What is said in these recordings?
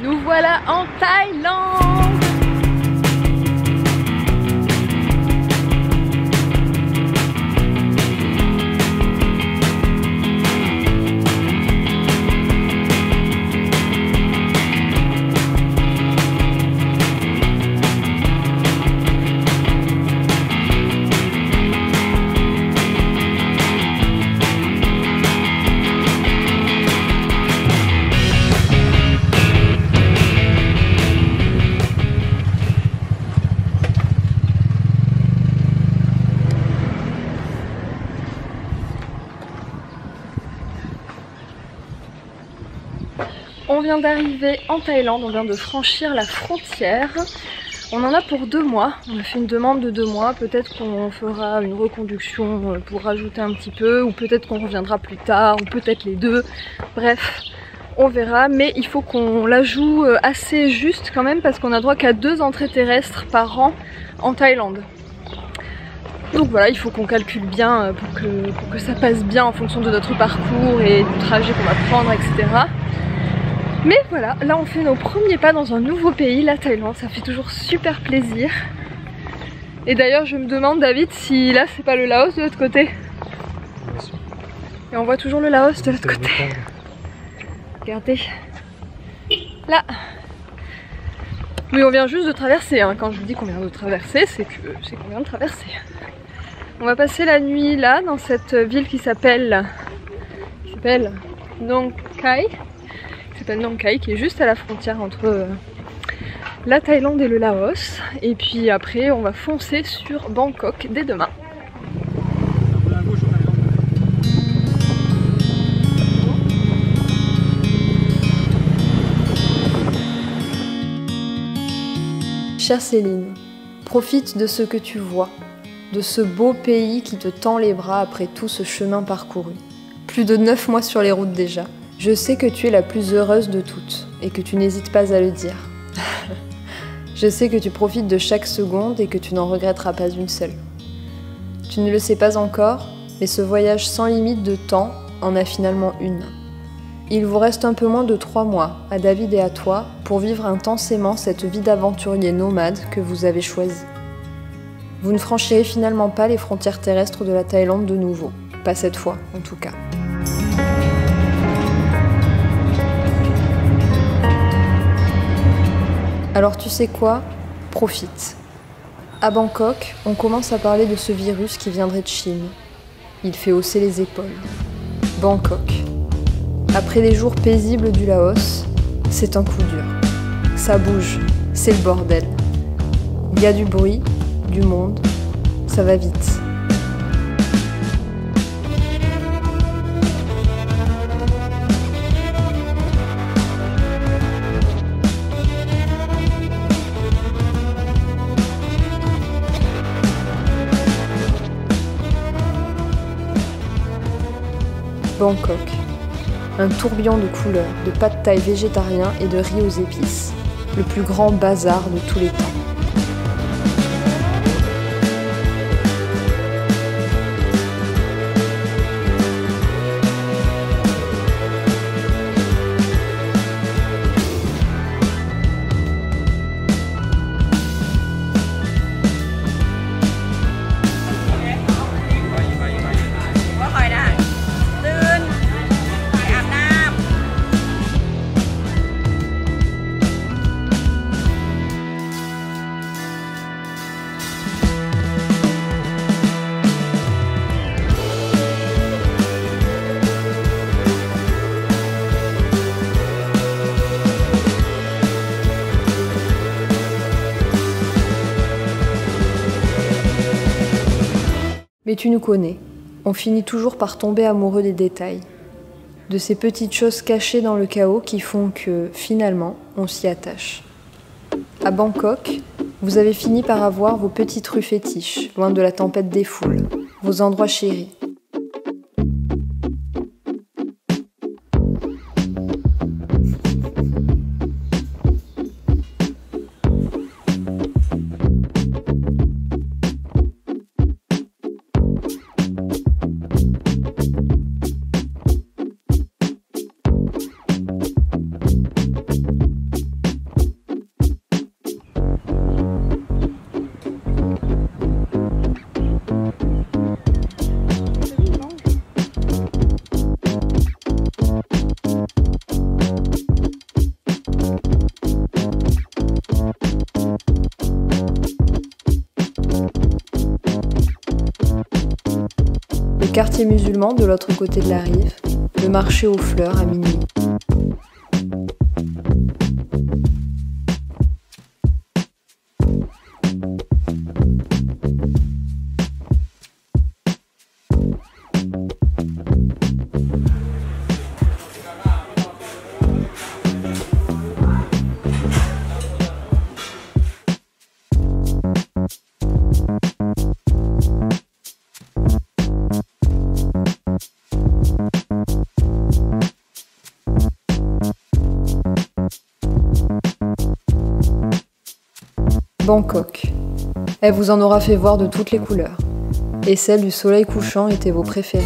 Nous voilà en Thaïlande. On vient d'arriver en Thaïlande, on vient de franchir la frontière. On en a pour 2 mois, on a fait une demande de 2 mois, peut-être qu'on fera une reconduction pour rajouter un petit peu, ou peut-être qu'on reviendra plus tard, ou peut-être les deux. Bref, on verra, mais il faut qu'on la joue assez juste quand même, parce qu'on a droit qu'à 2 entrées terrestres par an en Thaïlande. Donc voilà, il faut qu'on calcule bien pour que ça passe bien en fonction de notre parcours et du trajet qu'on va prendre, etc. Mais voilà, là on fait nos premiers pas dans un nouveau pays, la Thaïlande, ça fait toujours super plaisir. Et d'ailleurs je me demande, David, si là c'est pas le Laos de l'autre côté. Bien sûr. Et on voit toujours le Laos de l'autre côté. Regardez. Là. Mais on vient juste de traverser, hein. Quand je vous dis qu'on vient de traverser, c'est qu'on vient de traverser. On va passer la nuit là, dans cette ville qui s'appelle Nong Khai. Nong Khai, qui est juste à la frontière entre la Thaïlande et le Laos. Et puis après on va foncer sur Bangkok dès demain. Chère Céline, profite de ce que tu vois, de ce beau pays qui te tend les bras après tout ce chemin parcouru. Plus de 9 mois sur les routes déjà. Je sais que tu es la plus heureuse de toutes et que tu n'hésites pas à le dire. Je sais que tu profites de chaque seconde et que tu n'en regretteras pas une seule. Tu ne le sais pas encore, mais ce voyage sans limite de temps en a finalement une. Il vous reste un peu moins de 3 mois, à David et à toi, pour vivre intensément cette vie d'aventurier nomade que vous avez choisie. Vous ne franchirez finalement pas les frontières terrestres de la Thaïlande de nouveau. Pas cette fois, en tout cas. Alors tu sais quoi? Profite. À Bangkok, on commence à parler de ce virus qui viendrait de Chine. Il fait hausser les épaules. Bangkok. Après les jours paisibles du Laos, c'est un coup dur. Ça bouge, c'est le bordel. Il y a du bruit, du monde, ça va vite. Bangkok. Un tourbillon de couleurs, de pad thaï végétarien et de riz aux épices. Le plus grand bazar de tous les temps. Mais tu nous connais, on finit toujours par tomber amoureux des détails, de ces petites choses cachées dans le chaos qui font que, finalement, on s'y attache. À Bangkok, vous avez fini par avoir vos petites rues fétiches, loin de la tempête des foules, vos endroits chéris. quartier musulman de l'autre côté de la rive, le marché aux fleurs à minuit. Bangkok. Elle vous en aura fait voir de toutes les couleurs. Et celle du soleil couchant était vos préférées.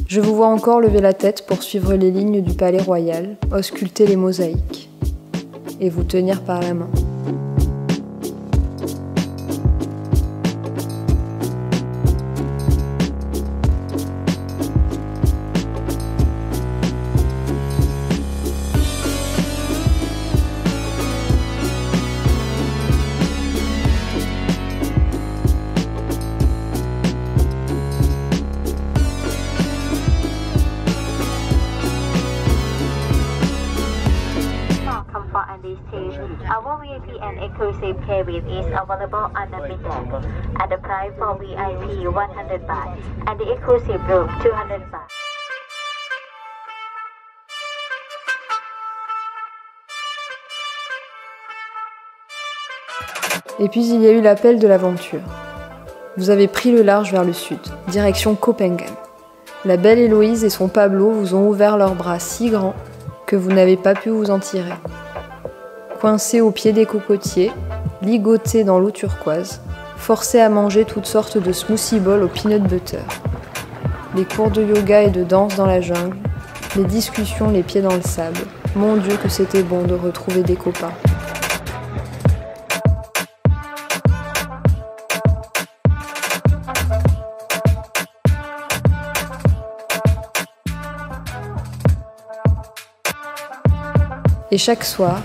Je vous vois encore lever la tête pour suivre les lignes du palais royal, ausculter les mosaïques, et vous tenir par la main. Our VIP and exclusive cabin is available unlimited at the price for VIP 100 baht and the exclusive room 200 baht. Et puis il y a eu l'appel de l'aventure. Vous avez pris le large vers le sud, direction Copenhague. La belle Héloïse et son Pablo vous ont ouvert leurs bras si grands que vous n'avez pas pu vous en tirer. Coincés au pied des cocotiers, ligotés dans l'eau turquoise, forcés à manger toutes sortes de smoothie bowls au peanut butter. Les cours de yoga et de danse dans la jungle, les discussions les pieds dans le sable. Mon Dieu que c'était bon de retrouver des copains. Et chaque soir,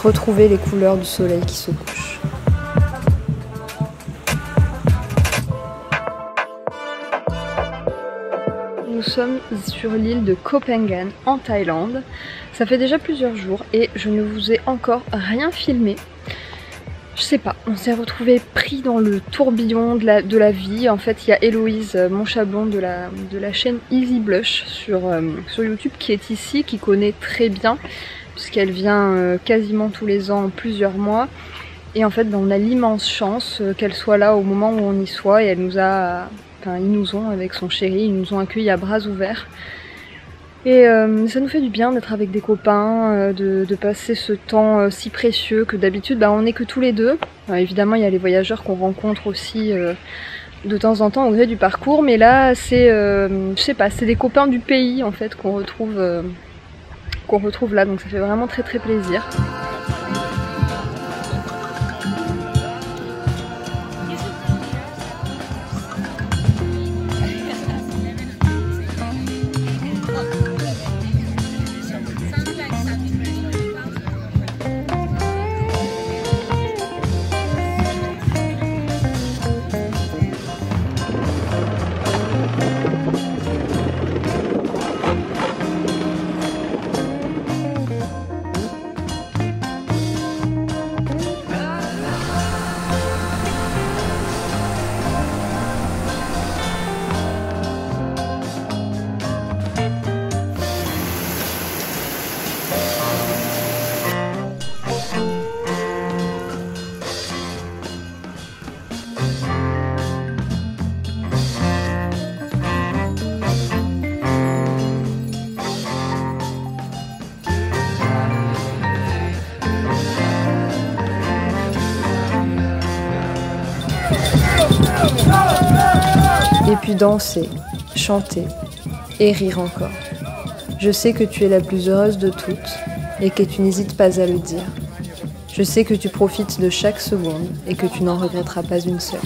retrouver les couleurs du soleil qui se couche. Nous sommes sur l'île de Koh Phangan en Thaïlande. Ça fait déjà plusieurs jours et je ne vous ai encore rien filmé. Je sais pas, on s'est retrouvés pris dans le tourbillon de la vie. En fait, il y a Héloïse, mon chablon de la chaîne Easy Blush sur YouTube qui est ici, qui connaît très bien, puisqu'elle vient quasiment tous les ans, plusieurs mois. Et en fait, on a l'immense chance qu'elle soit là au moment où on y soit. Et elle nous a, ils nous ont, avec son chéri, ils nous ont accueillis à bras ouverts. Et ça nous fait du bien d'être avec des copains, de passer ce temps si précieux que d'habitude, on n'est que tous les deux. Évidemment, il y a les voyageurs qu'on rencontre aussi de temps en temps au gré du parcours. Mais là, c'est, je sais pas, c'est des copains du pays en fait qu'on retrouve là, donc ça fait vraiment très très plaisir. Et puis danser, chanter et rire encore. Je sais que tu es la plus heureuse de toutes et que tu n'hésites pas à le dire. Je sais que tu profites de chaque seconde et que tu n'en regretteras pas une seule.